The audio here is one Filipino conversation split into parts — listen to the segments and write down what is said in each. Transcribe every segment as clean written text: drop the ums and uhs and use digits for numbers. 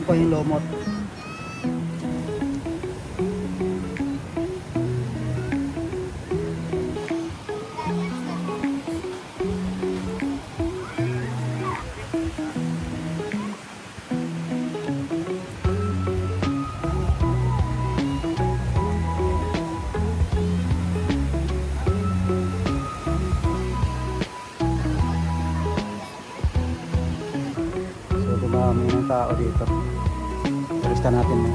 Yan po yung lumot. So dumami ng tao dito. Turista natin mo.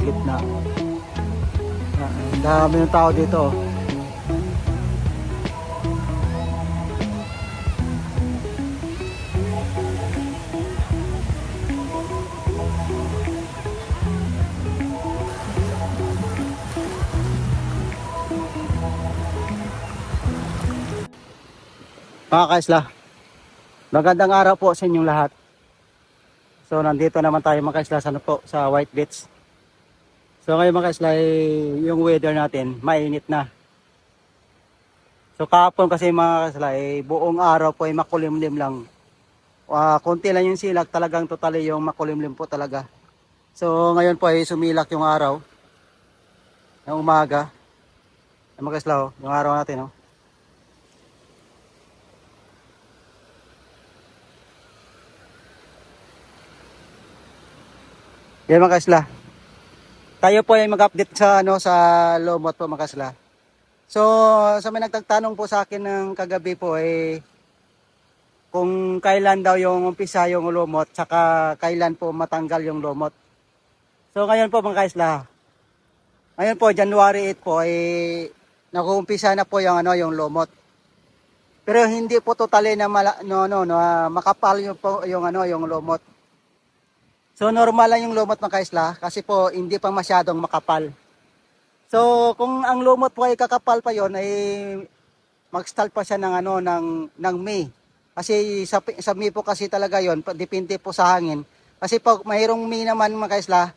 Gitna. Dami ng tao dito. Mga kaisla, magandang araw po sa inyong lahat. So nandito naman tayo mga kaisla sa White Beach. So ngayon mga kaisla, yung weather natin mainit na. So kahapon kasi mga kaisla, buong araw po ay makulimlim lang. Konti lang yung silak, talagang totally yung makulimlim po talaga. So ngayon po ay sumilak yung araw ng umaga. Mga kaisla, yung araw natin. Yan mga kaisla. Tayo po ay mag-update sa lumot po mga kaisla. So sa may nagtatanong po sa akin ng kagabi po kung kailan daw yung umpisa yung lumot saka kailan po matanggal yung lumot. So ngayon po mga kaisla. Ngayon po January 8 po nakuumpisa na po yung lumot. Pero hindi po totally na makapal yung lumot. So normal lang yung lumot mga kaisla kasi po hindi pa masyadong makapal. So kung ang lumot po ay kakapal pa yon mag-start pa siya ng May. Kasi sa May po kasi talaga yon, depende po sa hangin. Kasi pag mayroong May naman mga kaisla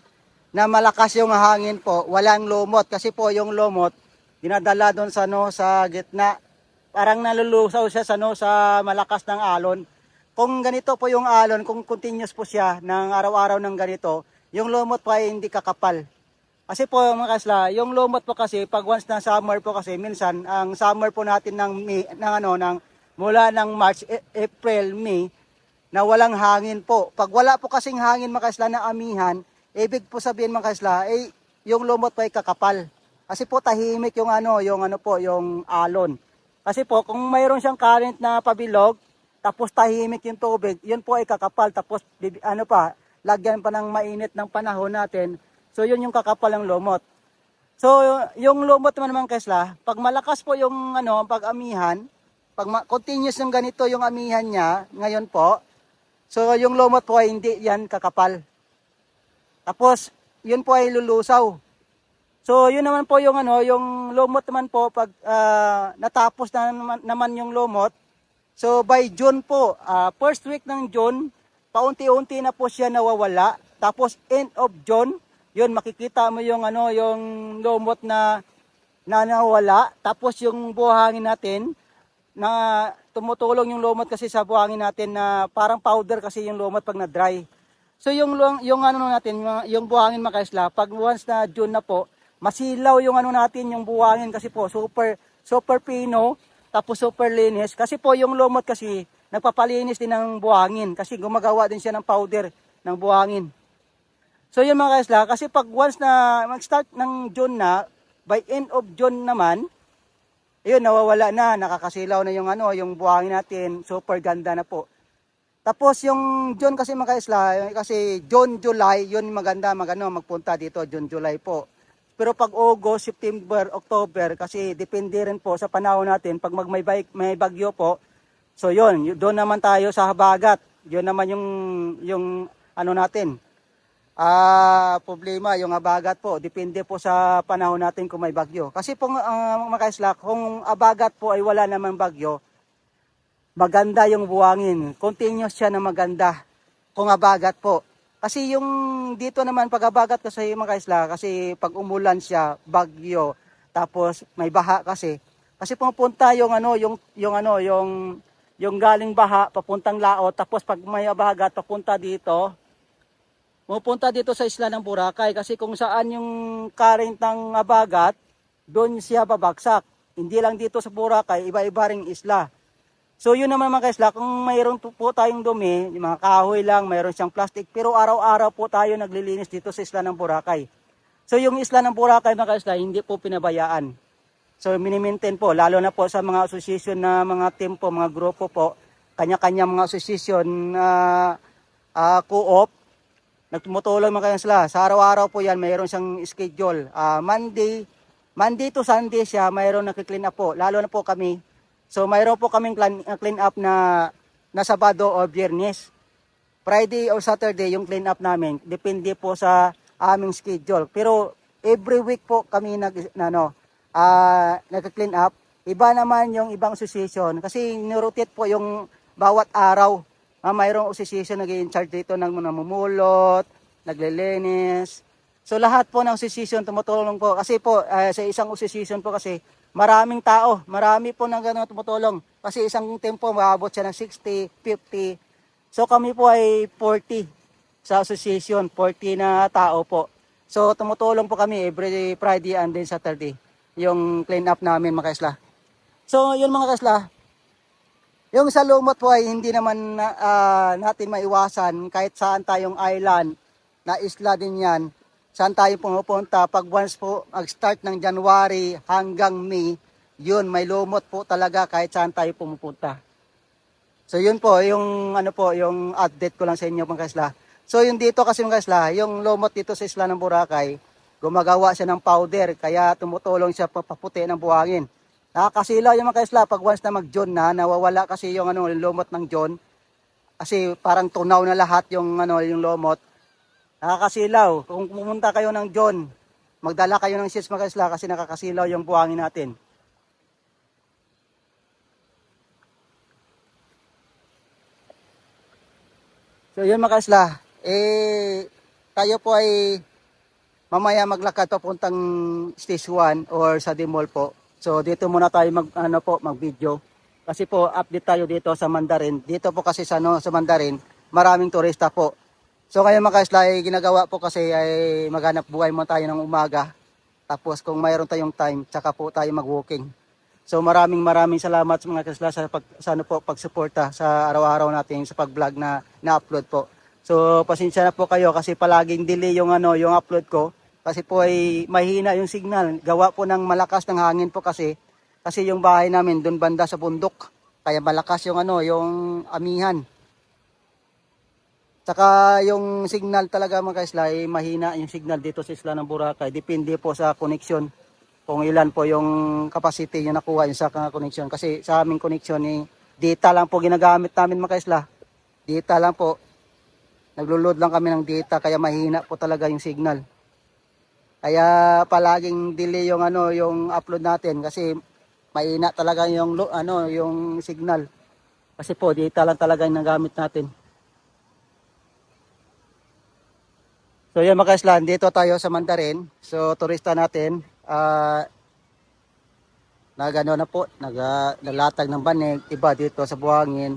na malakas yung hangin po, walang lumot kasi po yung lumot dinadala doon sa gitna. Parang nalulusaw siya sa malakas ng alon. Kung ganito po yung alon, kung continuous po siya ng araw-araw ng ganito, yung lumot po ay hindi kakapal. Kasi po mga kaisla, yung lumot po kasi pag once na summer po kasi minsan ang summer po natin mula ng March, April, May na walang hangin po. Pag wala po kasing hangin mga kaisla na amihan, ibig po sabihin mga kaisla, yung lumot po ay kakapal. Kasi po tahimik yung alon. Kasi po kung mayroon siyang current na pabilog, tapos tahimik yung tubig, yun po ay kakapal. Tapos ano pa, lagyan pa ng mainit ng panahon natin. So yun yung kakapal ng lumot. So yung lumot naman kaisla, pag malakas po yung pag-amihan, continuous yung ganito yung amihan niya, ngayon po, so yung lumot po ay hindi yan kakapal. Tapos yun po ay lulusaw. So yun naman po yung yung lumot naman po pag natapos na naman yung lumot. So by June po, first week ng June, paunti-unti na po siya nawawala. Tapos end of June, yun makikita mo yung yung lumot na nawawala. Tapos yung buhangin natin na tumutulong yung lumot kasi sa buhangin natin na parang powder kasi yung lumot pag na-dry. So yung natin, yung buhangin mga kaisla, pag once na June na po, masilaw yung natin, yung buhangin kasi po super pino, tapos super linis. Kasi po yung lumot kasi nagpapalinis din ng buhangin kasi gumagawa din siya ng powder ng buhangin. So yun mga kaisla, kasi pag once na mag-start ng June na, by end of June naman, ayun nawawala na, nakakasilaw na yung buhangin natin, super ganda na po. Tapos yung June kasi mga kaisla, kasi June, July, yun maganda magpunta dito, June, July po. Pero pag August, September, October, kasi depende rin po sa panahon natin, pag may bagyo po, so yun, doon naman tayo sa habagat. Yun naman yung natin. Problema, yung habagat po, depende po sa panahon natin kung may bagyo. Kasi po mga kaisla, kung habagat po ay wala namang bagyo, maganda yung buhangin. Continuous siya na maganda kung habagat po. Kasi yung dito naman pag habagat kasi mga kaisla, kasi pag umulan siya, bagyo, tapos may baha kasi pumunta yung galing baha papuntang laot, tapos pag may habagat papunta dito, pupunta dito sa isla ng Boracay kasi kung saan yung current ng habagat, doon siya babagsak. Hindi lang dito sa Boracay, iba-iba ring isla. So yun naman mga kaisla, kung mayroon po tayong dumi, yung mga kahoy lang, mayroon siyang plastic, pero araw-araw po tayo naglilinis dito sa isla ng Boracay. So yung isla ng Boracay mga kaisla, hindi po pinabayaan. So minimaintain po, lalo na po sa mga association na mga team po, mga grupo po, kanya-kanya mga association co-op, nagtumutulong mga kaisla. Sa araw-araw po yan, mayroon siyang schedule. Monday to Sunday siya, mayroon nakiklean up po, lalo na po kami. So mayroon po kaming clean up na Sabado o Biyernes. Friday or Saturday yung clean up namin. Depende po sa aming schedule. Pero every week po kami nag-clean up. Iba naman yung ibang association kasi nirotate po yung bawat araw. Mayroong association nag-i-charge dito ng namumulot, naglilinis. So lahat po ng association tumutulong po kasi po sa isang association po kasi maraming tao, marami po nang gano'n tumutulong. Kasi isang tempo, maabot siya ng 60, 50. So kami po ay 40 sa association, 40 na tao po. So tumutulong po kami every Friday and then Saturday, yung clean up namin mga kaisla. So yun mga kaisla, yung sa lumot po ay hindi naman natin maiwasan kahit saan tayong island, na isla din yan. Saan tayo pumupunta, pag once po mag-start ng January hanggang May, yun, may lumot po talaga kahit saan tayo pumupunta. So yun po, yung yung update ko lang sa inyo mga kaisla. So yung dito kasi mga kaisla, yung lumot dito sa isla ng Boracay, gumagawa siya ng powder, kaya tumutulong siya papaputi ng buhangin. Nakakasilaw yung mga kaisla, pag once na mag-June na, nawawala kasi yung yung lumot ng June. Kasi parang tunaw na lahat yung yung lumot. Nakakasilaw. Kung pumunta kayo ng John, magdala kayo ng sheets mga kaisla kasi nakakasilaw yung buhangin natin. So yun mga kaisla, tayo po ay mamaya maglakad papuntang stage 1 or sa Dimol po. So dito muna tayo mag-video. Kasi po update tayo dito sa Mandarin. Dito po kasi sa Mandarin, maraming turista po. So ngayon mga kaisla, ginagawa po kasi ay maghanap buhay mo tayo ng umaga. Tapos kung mayroon tayong time, tsaka po tayo mag-walking. So maraming salamat sa mga kaisla sa pagsuporta sa araw-araw natin sa pag-vlog na na-upload po. So pasensya na po kayo kasi palaging delay yung upload ko. Kasi po ay mahina yung signal. Gawa po ng malakas ng hangin po kasi yung bahay namin doon banda sa bundok. Kaya malakas yung ano, yung amihan. Tsaka yung signal talaga mga kaisla, ay mahina yung signal dito sa isla ng Boracay. Depende po sa connection kung ilan po yung capacity yung nakuha yung sa connection. Kasi sa aming connection, data lang po ginagamit namin mga kaisla. Data lang po. Naglo-load lang kami ng data kaya mahina po talaga yung signal. Kaya palaging delay yung ano, yung upload natin kasi mahina talaga yung ano, yung signal. Kasi po data lang talaga yung nagamit natin. So yan mga kaislan, dito tayo sa Mandarin. So turista natin, nagano na po, naglatag ng banig, iba dito sa buhangin.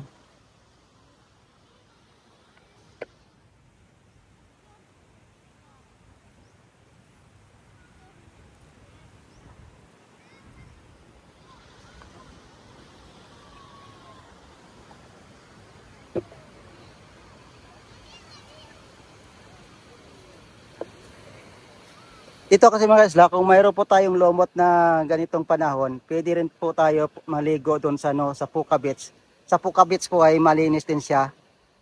Dito kasi mga isla, kung mayroon po tayong lumot na ganitong panahon, pwede rin po tayo maligo doon sa, no, sa Puka Beach. Sa Puka Beach po ay malinis din siya.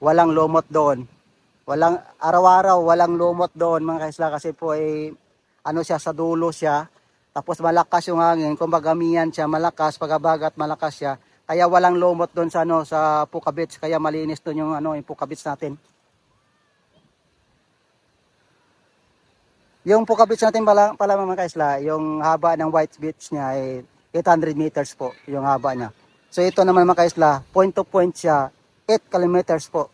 Walang lumot doon. Walang araw-araw, walang lumot doon mga kaisla kasi po ay ano siya, sa dulo siya. Tapos malakas yung hangin, kung bagamihan siya, malakas, pagabagat malakas siya. Kaya walang lumot doon sa ano, sa Puka Beach, kaya malinis doon yung ano, yung Puka Beach natin. Yung Puka Beach natin pala mga kaisla, yung haba ng White Beach niya ay 800 meters po, yung haba niya. So ito naman mga kaisla, point to point siya, 8 kilometers po.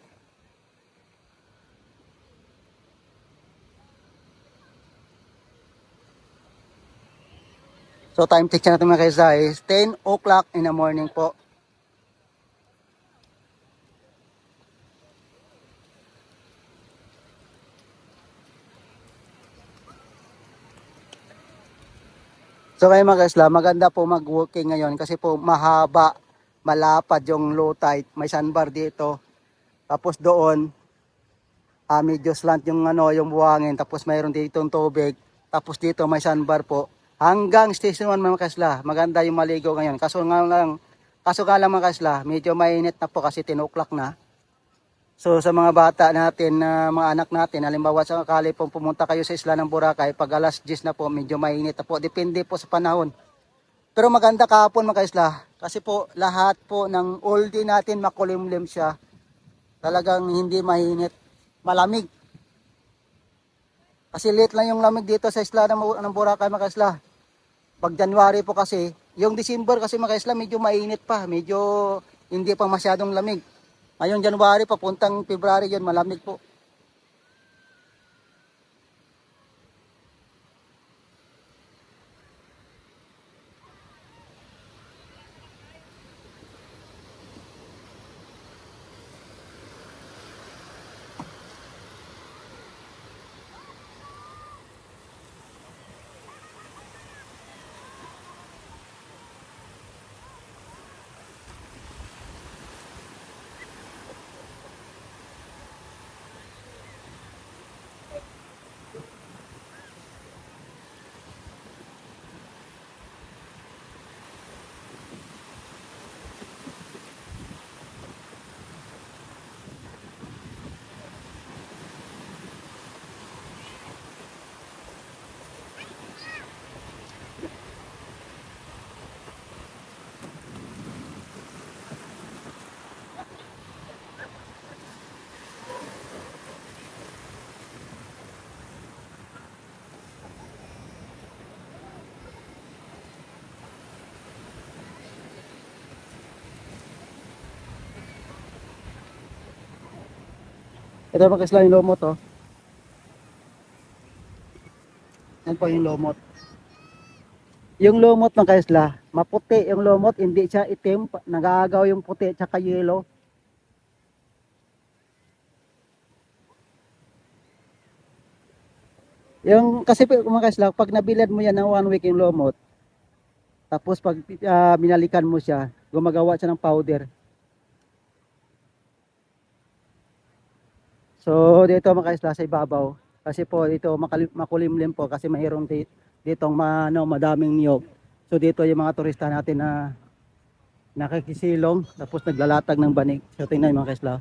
So time check natin mga kaisla is 10 o'clock in the morning po. So ngayon mga kaisla, maganda po mag-walking ngayon kasi po mahaba, malapad yung low tide, may sandbar dito. Tapos doon, medyo slant yung ano, yung buhangin, tapos mayroon dito yung tubig. Tapos dito may sandbar po. Hanggang station 1 mga kaisla, maganda yung maligo ngayon. Kaso nga lang mga kaisla, medyo mainit na po kasi 10 o'clock na. So sa mga bata natin, mga anak natin, halimbawa sa akali po pumunta kayo sa isla ng Boracay, pag alas 10 na po, medyo mainit na po. Depende po sa panahon. Pero maganda kahapon mga kaisla, kasi po lahat po ng oldie natin makulimlim siya. Talagang hindi mainit, malamig. Kasi late lang yung lamig dito sa isla ng Boracay mga kaisla. Pag January po kasi, yung December kasi mga kaisla medyo mainit pa, medyo hindi pa masyadong lamig. Ngayon January papuntang February yun, malamig po. Ito mga kaisla yung lumot oh. Yan po yung lumot. Yung lumot mga kaisla, maputi yung lumot, hindi siya itim, nagagaw yung puti at saka yellow. Yung kasi po mga kaisla, pag nabilad mo yan ng 1 week yung lumot, tapos pag binalikan mo siya, gumagawa siya ng powder. So dito mga kaisla sa ibabaw, kasi po dito makulimlim po kasi mayroon ditong madaming niyog. So dito yung mga turista natin na Nakikisilong, tapos naglalatag ng banig. So tingnan mga kaisla.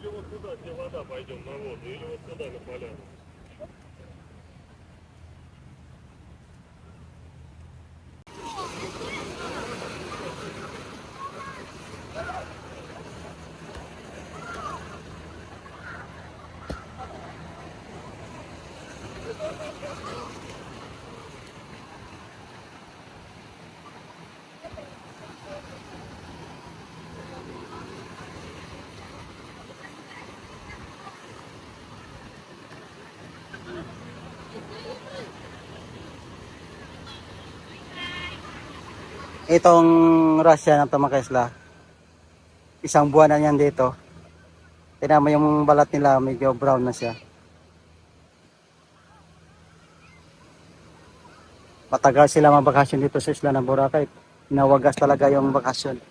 Или вот туда, где вода, пойдем на воду, или вот сюда, на поляну. Itong Russia ng mga kaisla, isang buwan na yan dito. Tingnan mo yung balat nila, medyo brown na siya. Matagal sila mabakasyon dito sa isla ng Boracay. Nawagas talaga yung bakasyon.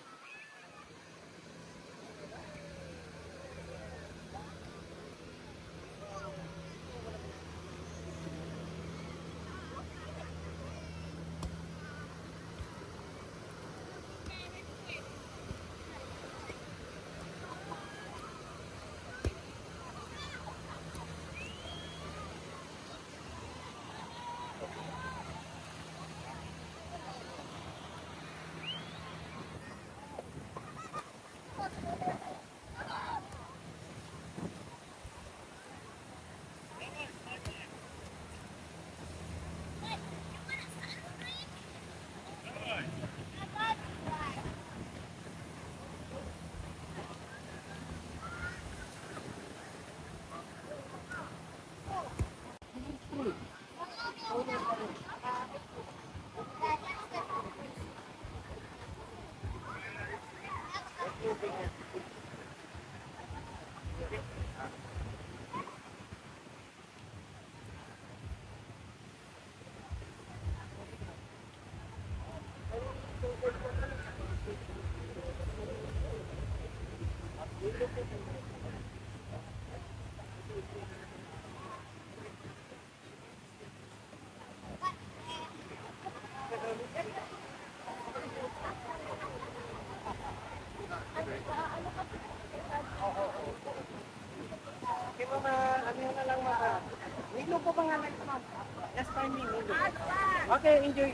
Okay, enjoy.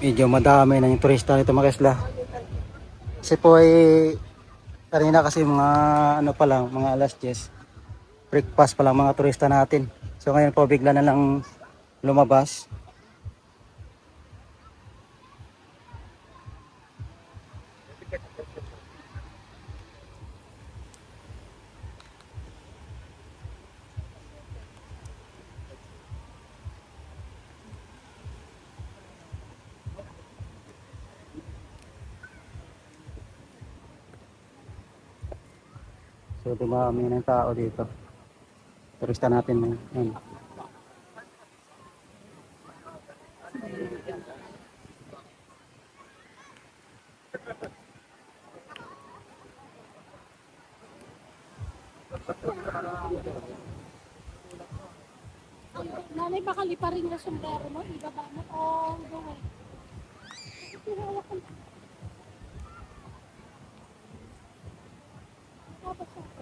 Medyo madami na yung turista nito mga kaisla. Kasi po ay kanina kasi mga ano pa lang, mga alas 10. Breakfast pa lang mga turista natin. So ngayon po bigla na lang lumabas. So dumami ng tao dito. Turista natin ngayon. Nanay, baka liparin na sombrero mo, ibaba mo, all the way. Tinawak ko. Tapos ako.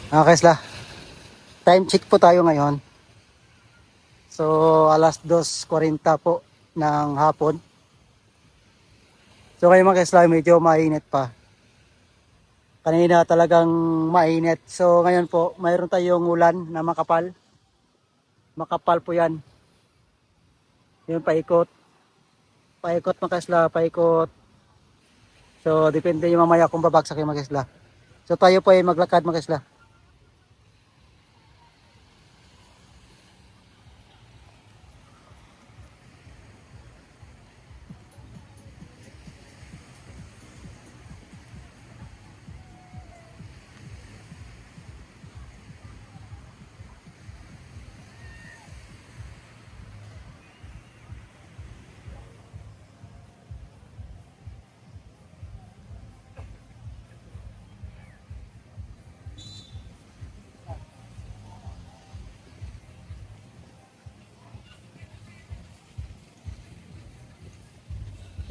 Okay sila. Time check po tayo ngayon. So alas 2:40 po ng hapon. So kayo mga kaisla, medyo mainit pa. Kanina talagang mainit. So ngayon po, mayroon tayong ulan na makapal. Makapal po yan. Yun, paikot. Paikot mga kaisla, paikot. So, depende yung mamaya kung babagsak yung mga kaisla. So, tayo po ay maglakad mga kaisla.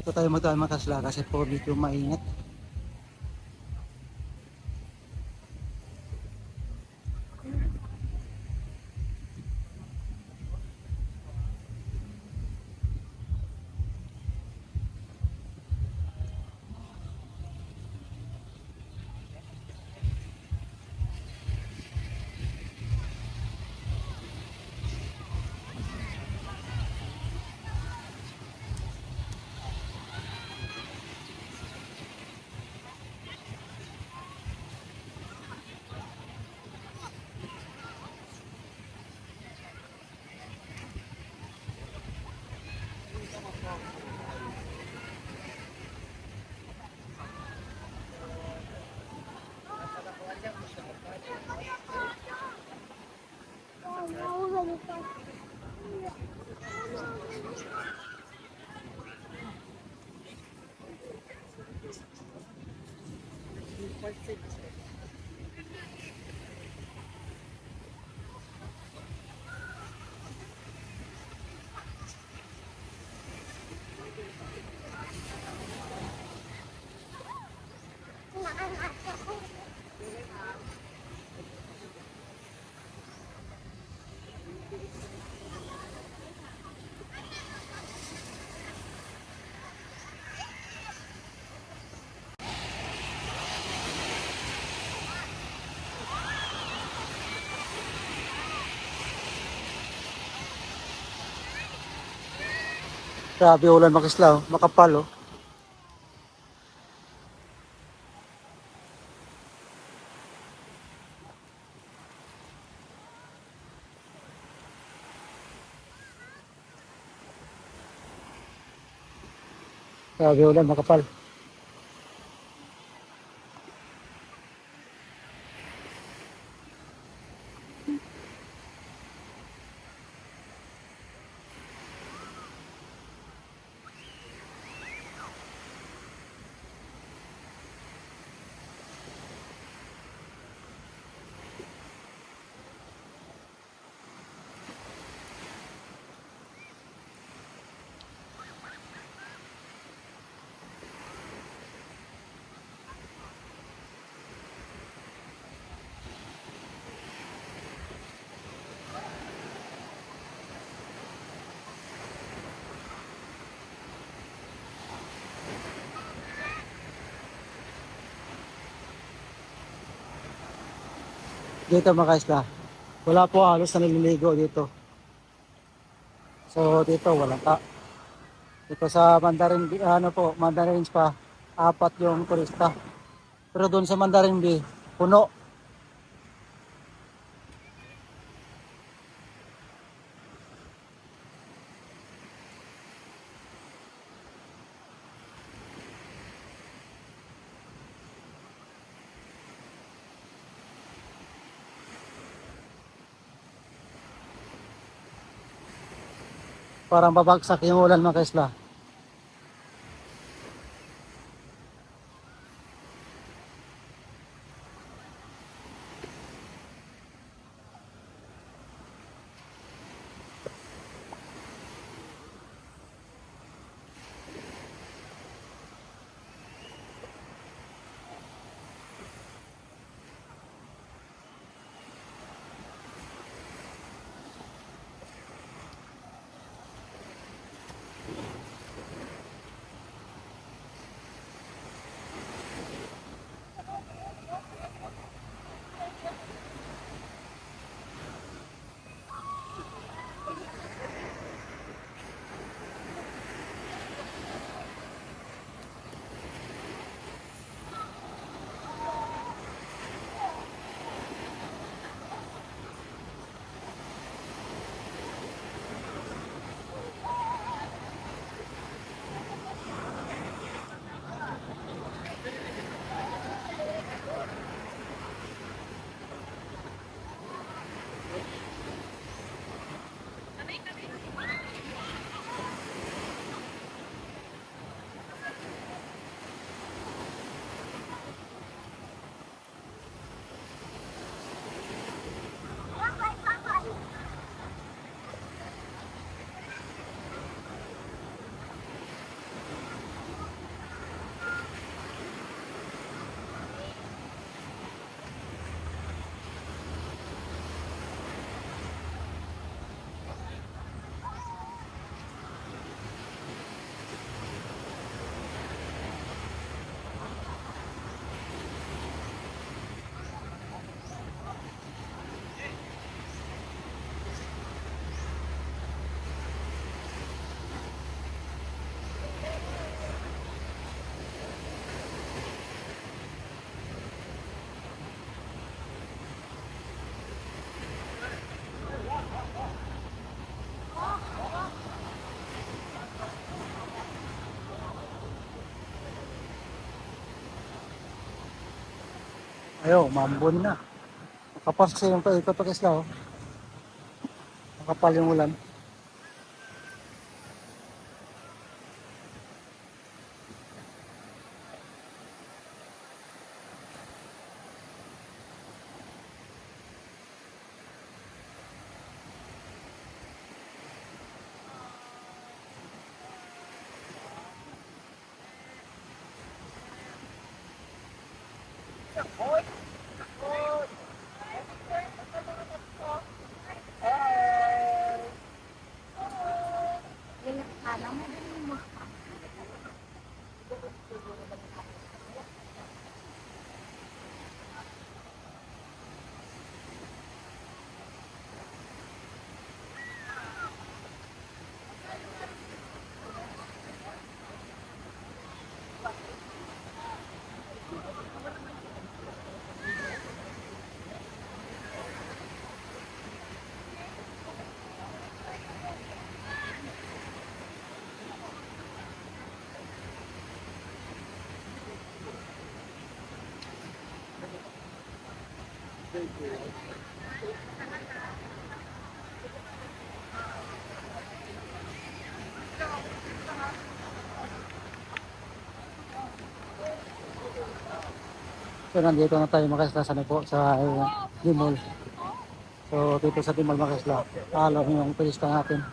Dito tayo magdaan mga kaisla kasi po medyo mainit. Grabe ulan mga kaisla, oh. Makapal oh. Grabe ulan, makapal. Dito mga kaisla, wala po halos na nililigo dito. So dito walang ta. Dito sa Mandarin, ano po, Mandarin Spa, 4 yung turista. Pero doon sa Mandarin Bay, puno. Parang babagsak yung ulan mga kaisla. Ayaw, mambon na. Nakapasok sa yung paikot pa isla, oh. Nakapal yung ulan. Yung alam mo din mo. So nandito na tayo mga isla sa po sa Dimol. So dito sa Dimol mga isla, talo yung pilista natin.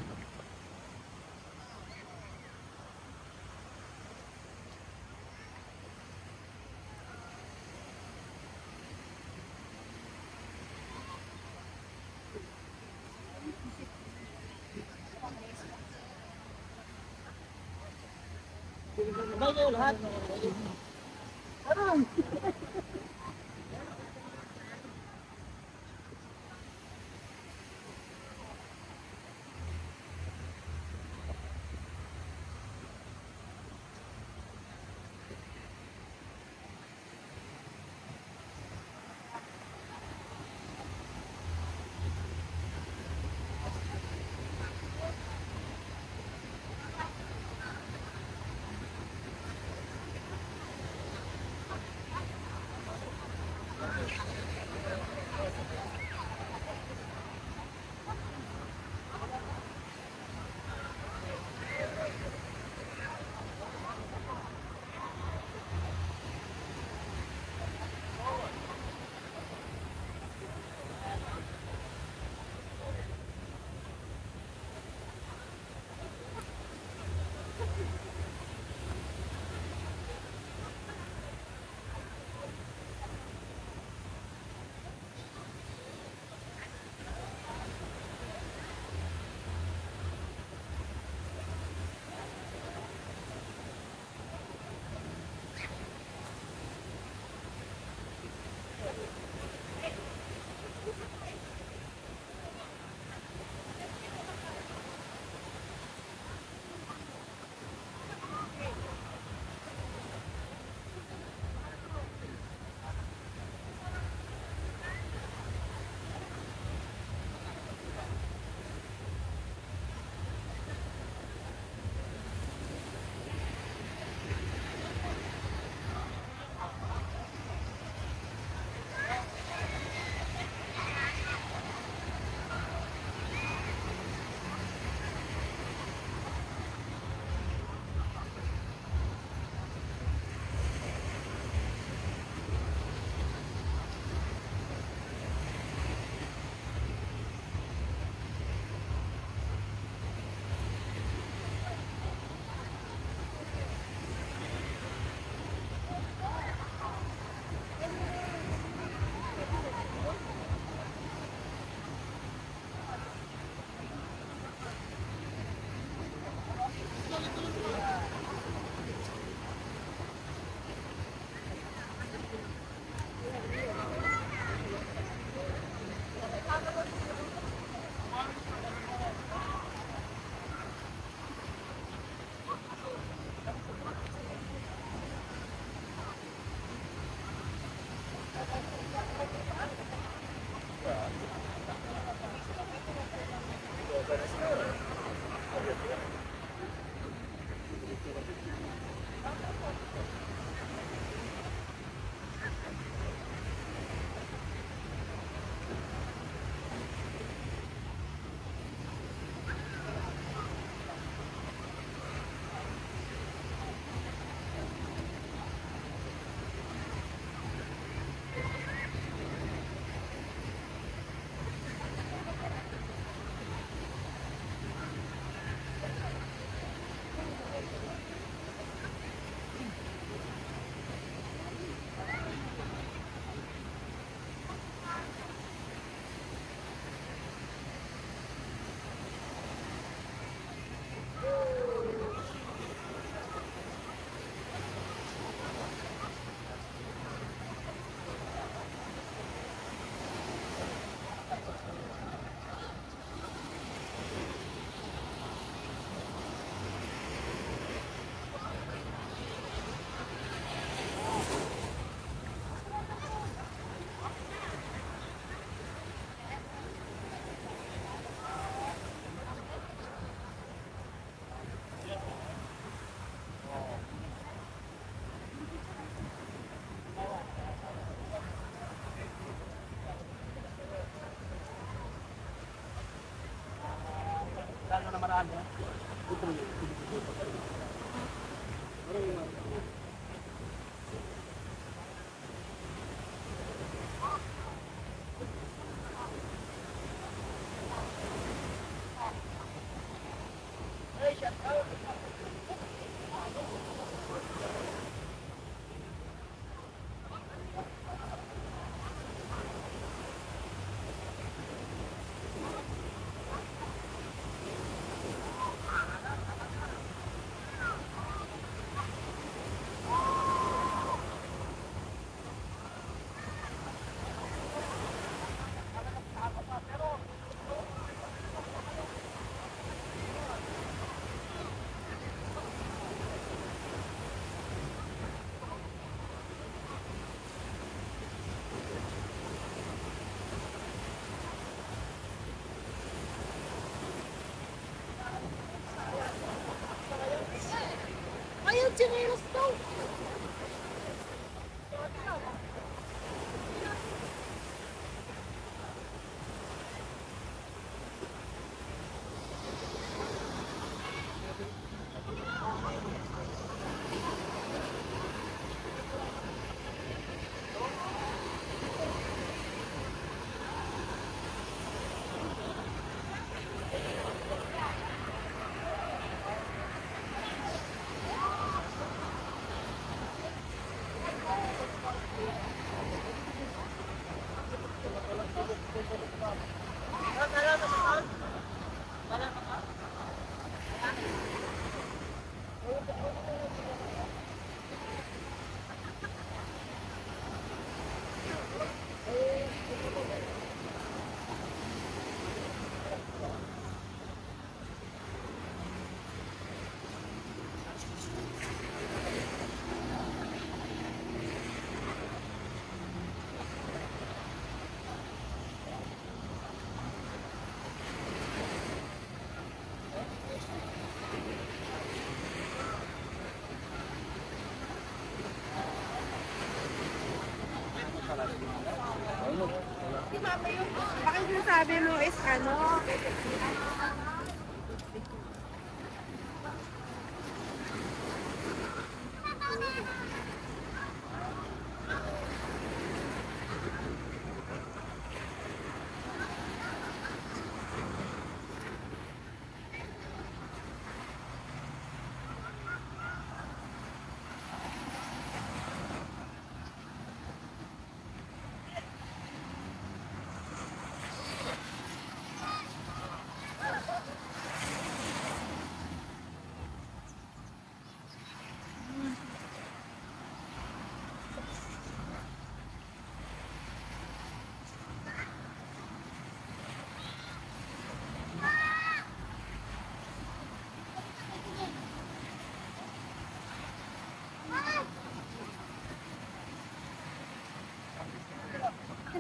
Ayaw, chinelas daw. Si Mama yung, baka yung sinasabi mo is ano?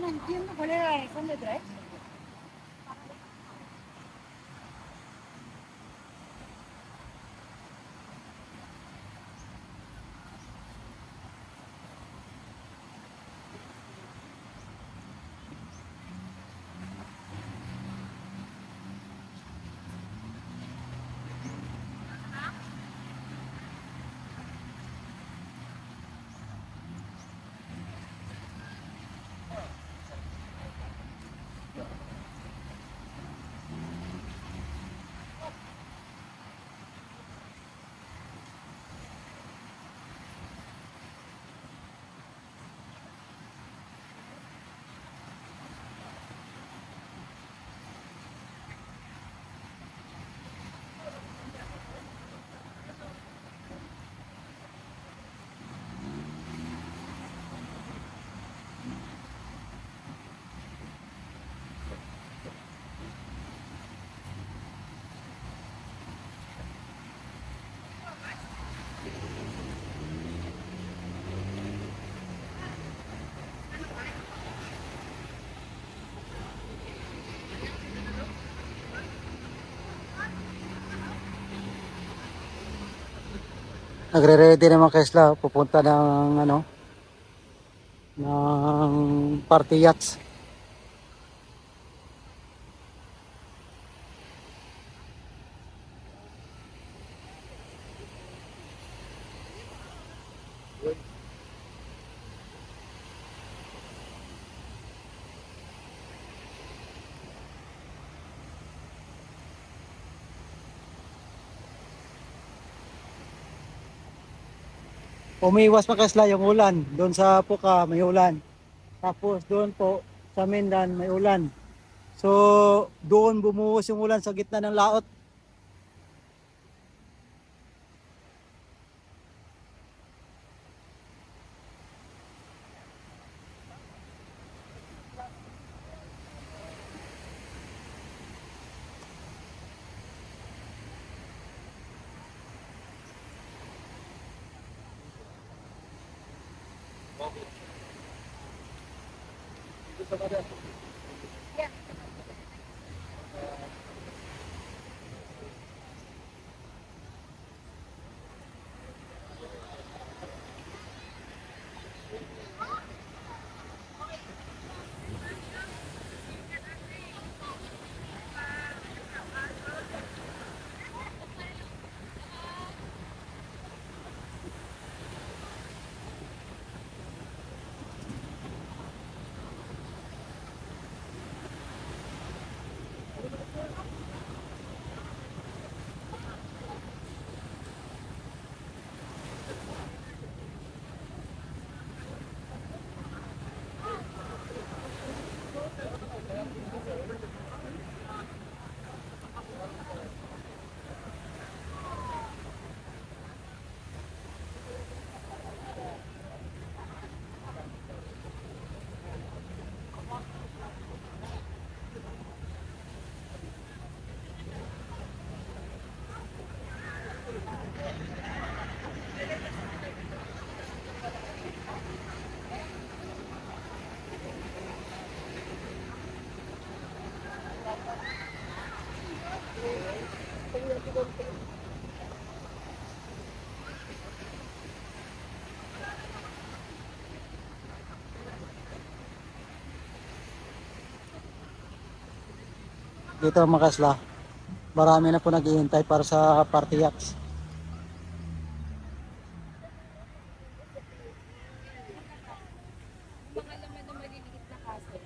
No entiendo cuál era la razón detrás. Nagre-ready naman kay Isla, pupunta ng ano, ng party yachts. umiwas mga kaisla yung ulan. Doon sa Puka may ulan. Tapos doon po sa Mindan may ulan. So doon bumuhos yung ulan sa gitna ng laot. Dito mga kaisla, marami na po naghihintay para sa party yachts. Mga laman na maliliit na kaso.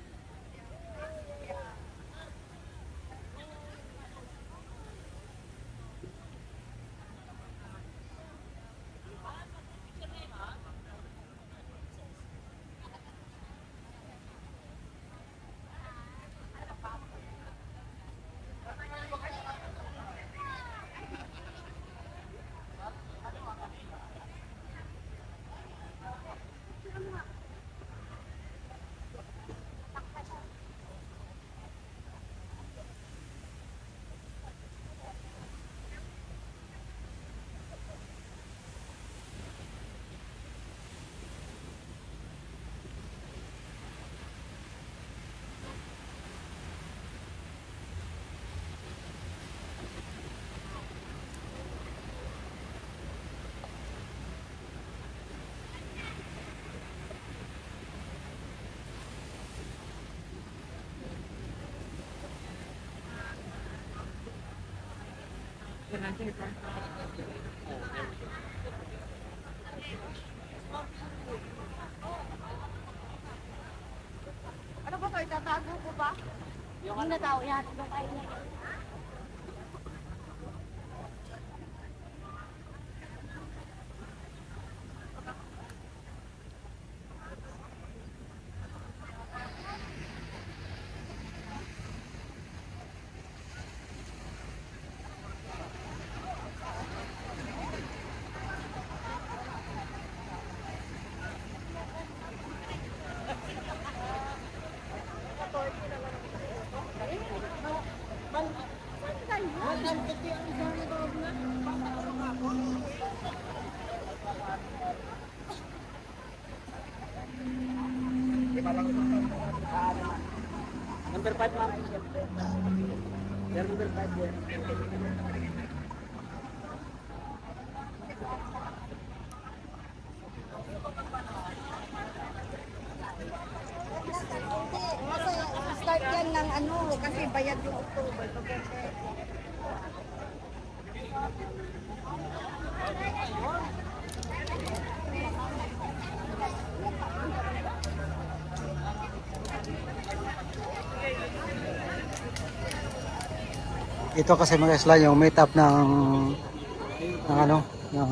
Ano ba to? Itatago ko ba? Yung ano daw, yan. Yung kain na. Number 5 ma'am. Number 5 yan. Start yan ng ano, kasi bayad yung October. Ito kasi mga isla yung meet up ng ano, ng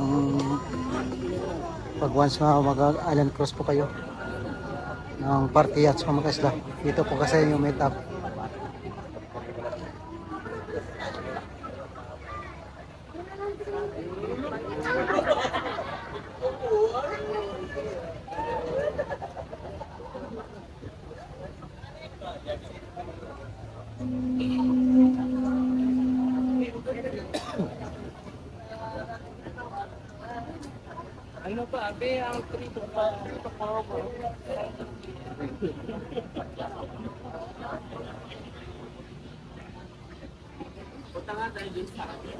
Pag once mag-island cruise po kayo ng party yachts mga kaisla. Dito po kasi yung meet up. Ano pa, abe, ang trito pa. Punta nga tayo dun sa akin.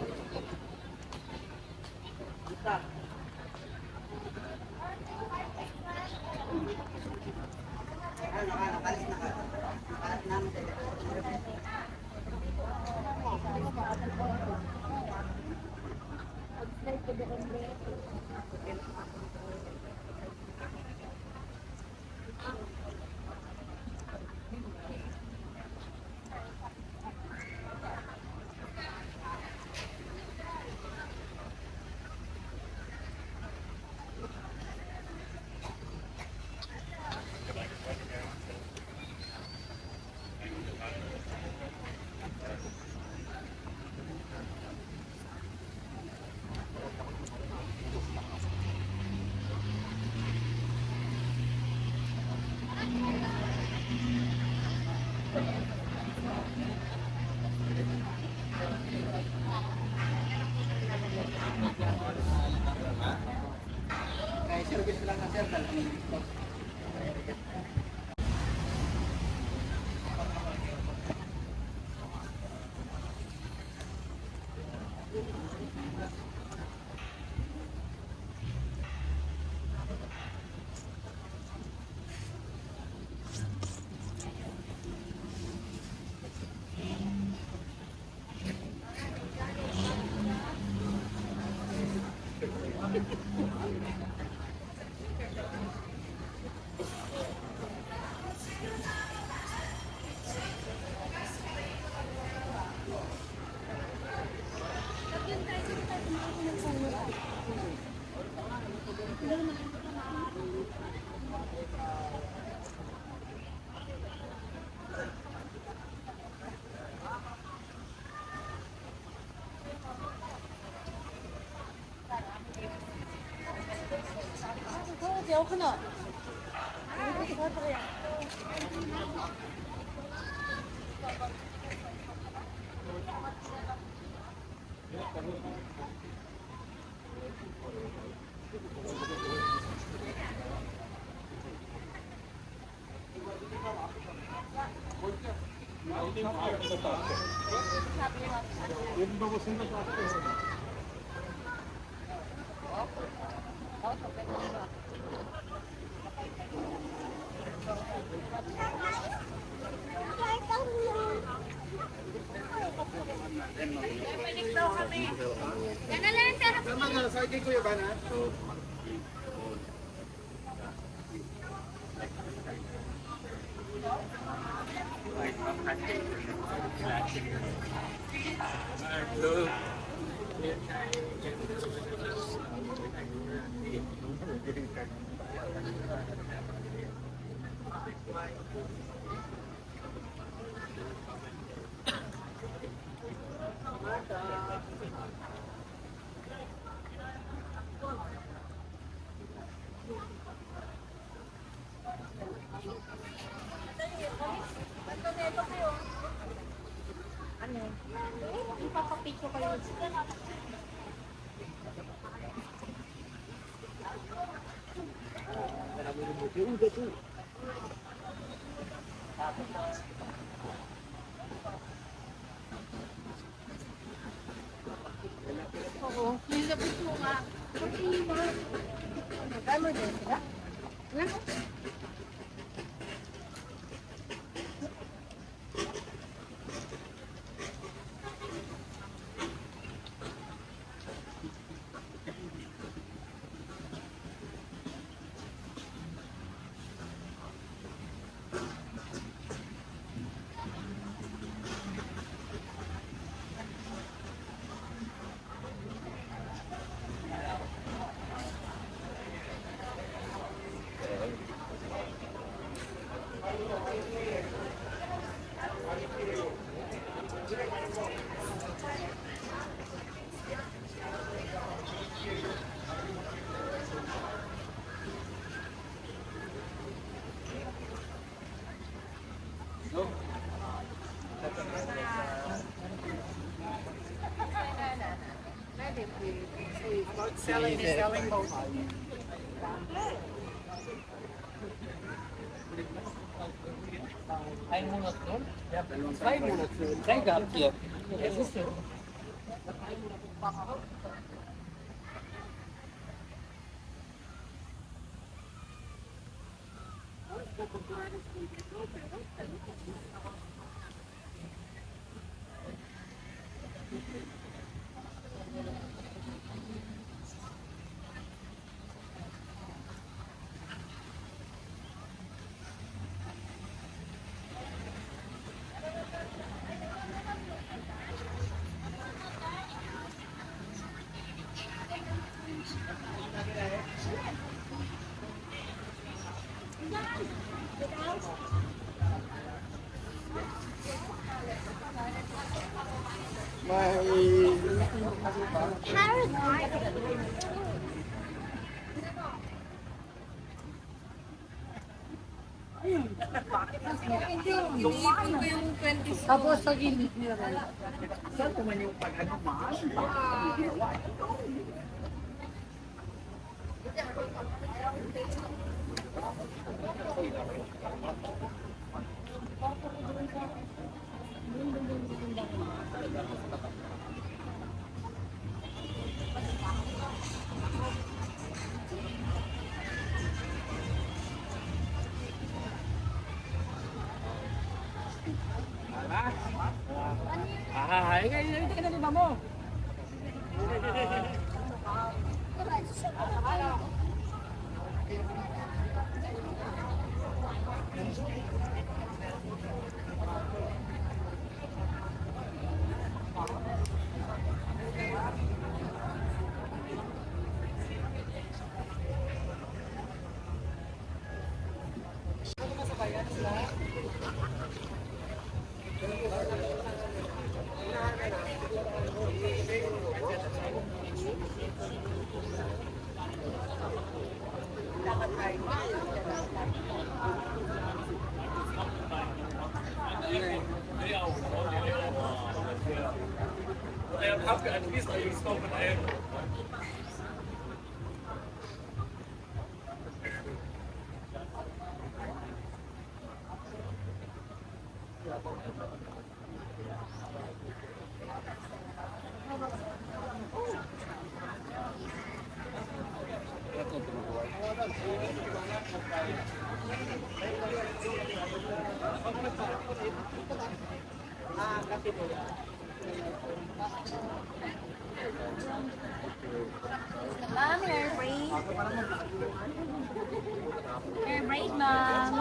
Ipapapicture kayo. Oo, nilabot mo nga. Magkano din sila? Ano? Ein Monat nun? Ja, 2 Monate. Drei gehabt hier. Ja, siehst du. Tapos sa gilid niya. Hindi ka na lima mo. Ma'am, hair braid. Hair braid, ma'am.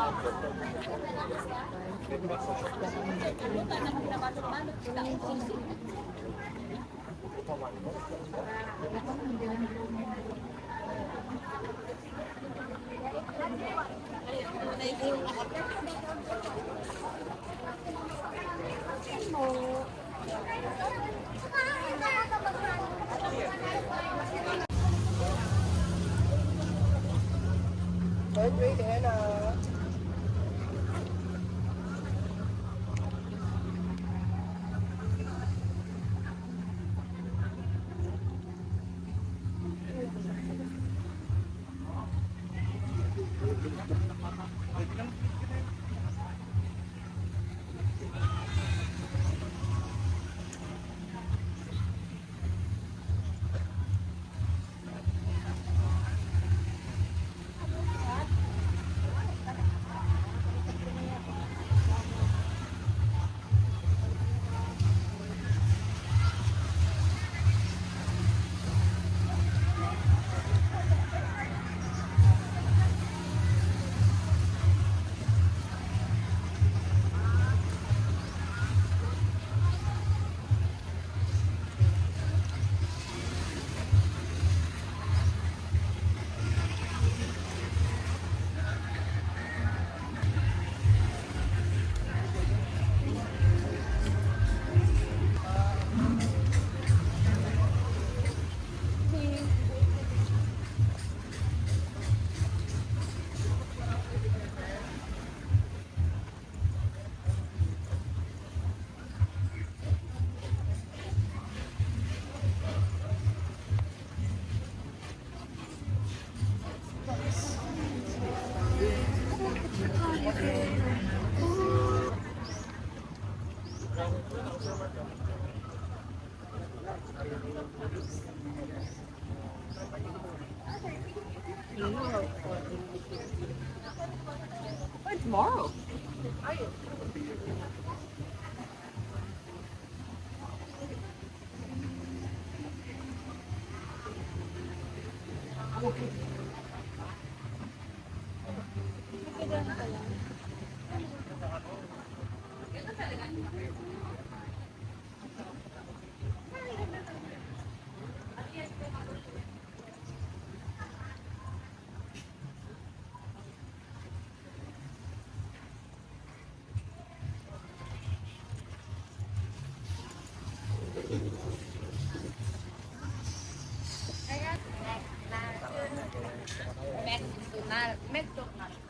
Tomorrow. McDonald's.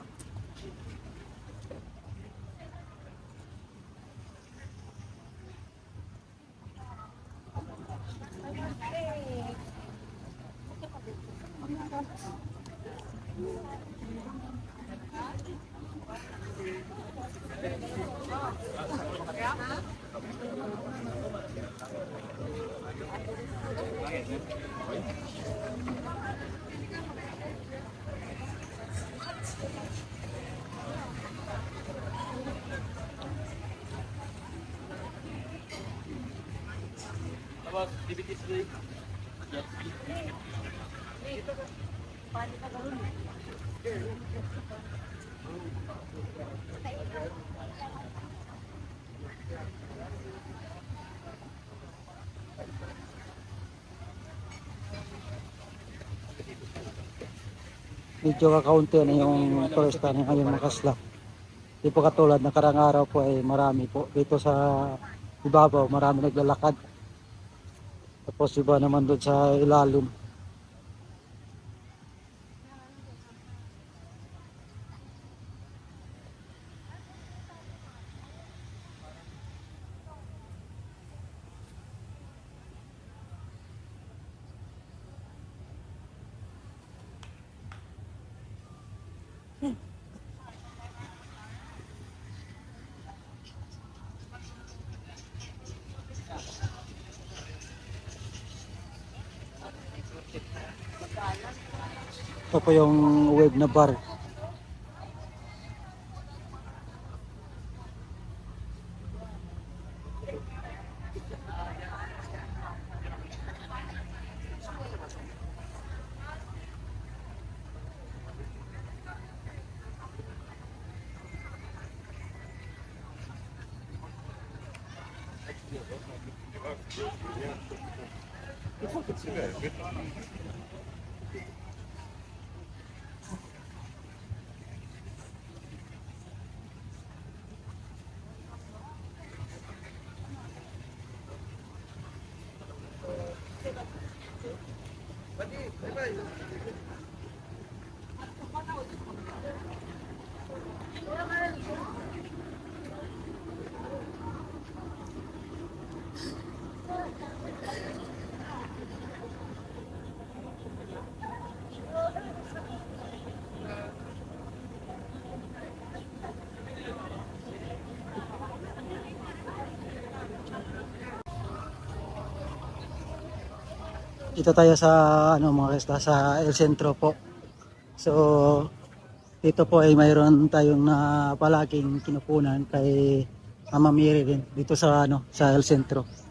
Medyo kakaunti na yung turista na ngayon mga kasla. Di po katulad na karang araw po ay marami po. Dito sa ibabaw marami naglalakad. Tapos iba naman doon sa ilalim. Ito po yung wave na bar. Dito tayo sa ano mga kasla, sa El Centro po. So dito po ay mayroon tayong na palaking kinukunan kay Mama Mary din dito sa ano sa El Centro.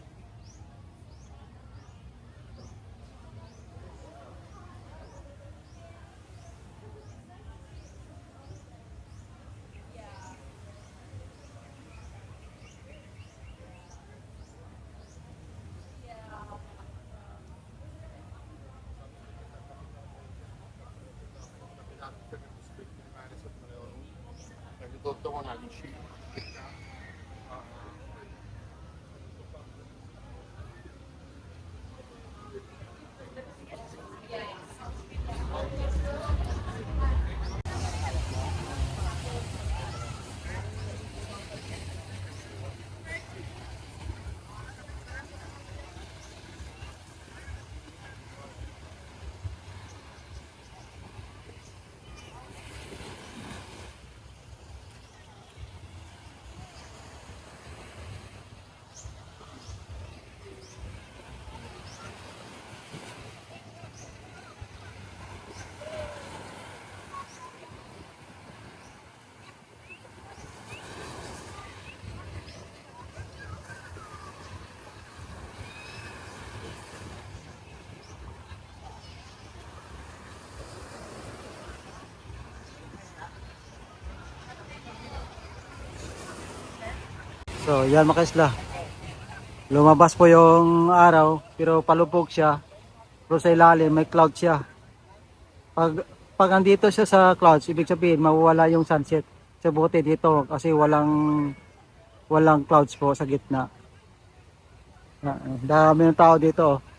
So yan mga kaisla. Lumabas po yung araw pero palubog siya. Pero sa ilalim may cloud siya. Pag andito siya sa clouds, ibig sabihin mawawala yung sunset. Sa buti dito kasi walang clouds po sa gitna. Dami ng tao dito. Oh.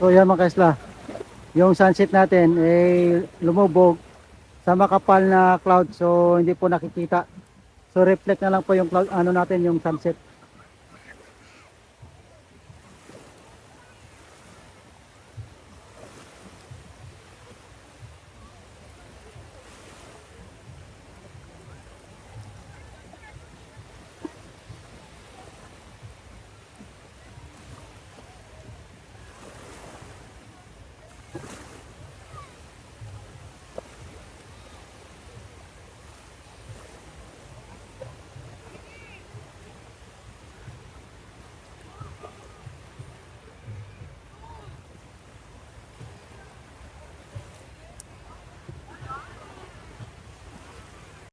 So yan mga kaisla, yung sunset natin eh lumubog sa makapal na cloud, so hindi po nakikita. So reflect na lang po yung cloud, ano natin, yung sunset.